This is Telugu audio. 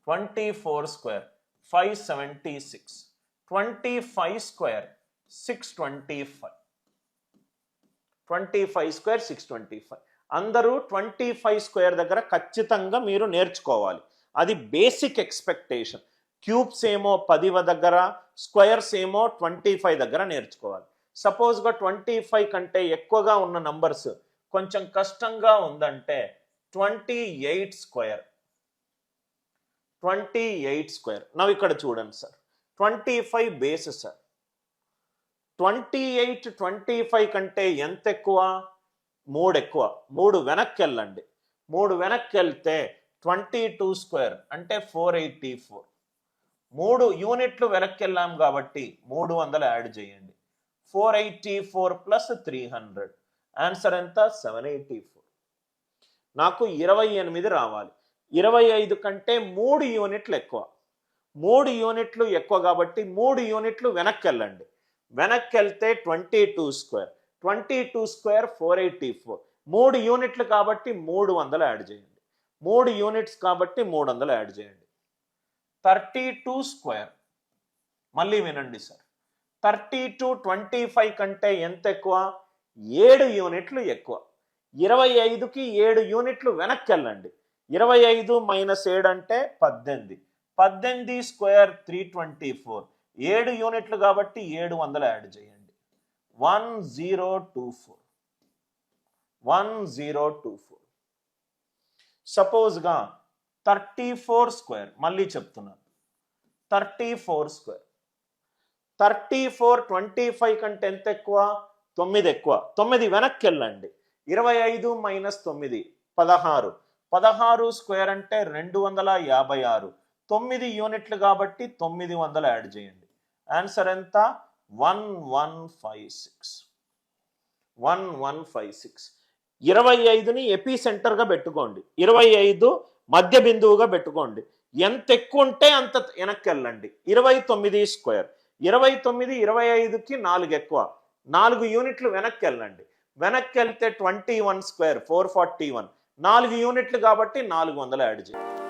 24 square 576, 25 square 625, 25 square 625. అందరూ 25 స్క్వేర్ దగ్గర ఖచ్చితంగా మీరు నేర్చుకోవాలి. అది బేసిక్ ఎక్స్పెక్టేషన్. క్యూబ్స్ ఏమో 10 దగ్గర, స్క్వేర్స్ ఏమో 25 దగ్గర నేర్చుకోవాలి. సపోజ్గా 25 కంటే ఎక్కువగా ఉన్న నంబర్స్ కొంచెం కష్టంగా ఉందంటే 28 స్క్వేర్, 28 స్క్వేర్. నవ్వు ఇక్కడ చూడండి సార్, 25 బేస్ సార్. 28 25 కంటే ఎంత ఎక్కువ? 3 ఎక్కువ. 3 వెనక్కి వెళ్ళండి. 3 వెనక్కి వెళ్తే 22 స్క్వేర్ అంటే 484. 3 యూనిట్లు వెనక్కి వెళ్ళాం కాబట్టి 300 యాడ్ చేయండి. 484 ప్లస్ 300 ఆన్సర్ ఎంత? 784. నాకు 28 రావాలి. 25 కంటే 3 యూనిట్లు ఎక్కువ. 3 యూనిట్లు ఎక్కువ కాబట్టి 3 యూనిట్లు వెనక్కి వెళ్ళండి. వెనక్కి వెళ్తే 22 స్క్వేర్, 22 స్క్వేర్ 484. 3 యూనిట్లు కాబట్టి 300 యాడ్ చేయండి. 3 యూనిట్స్ కాబట్టి 300 యాడ్ చేయండి. 32 స్క్వేర్. మళ్ళీ వినండి సార్, 32 25 కంటే ఎంత ఎక్కువ? 7 యూనిట్లు ఎక్కువ. 25కి 7 యూనిట్లు వెనక్కి వెళ్ళండి. 25 మైనస్ 7 అంటే 18. 18 స్క్వేర్ 324. 7 యూనిట్లు కాబట్టి 700 యాడ్ చేయండి. 1024. 1024. సపోజ్గా 34 స్క్వేర్. మళ్ళీ చెప్తున్నాను, 34 స్క్వేర్. 34 25 కంటే ఎంత ఎక్కువ? 9 ఎక్కువ. 9 వెనక్కి వెళ్ళండి. 25 మైనస్ 9 16. 16 స్క్వేర్ అంటే 256. 9 యూనిట్లు కాబట్టి 900 యాడ్ చేయండి. ఆన్సర్ ఎంత? 1156. 1156. 25ని ఎపీ సెంటర్గా పెట్టుకోండి. 25 మధ్య బిందువుగా పెట్టుకోండి. ఎంత ఎక్కువ ఉంటే అంత వెనక్కి వెళ్ళండి. 29 స్క్వేర్. 29 25కి 4 ఎక్కువ. 4 యూనిట్లు వెనక్కి వెళ్ళండి. వెనక్కి వెళ్తే 21 స్క్వేర్ 441. 4 యూనిట్లు కాబట్టి 400 యాడ్ చేయండి.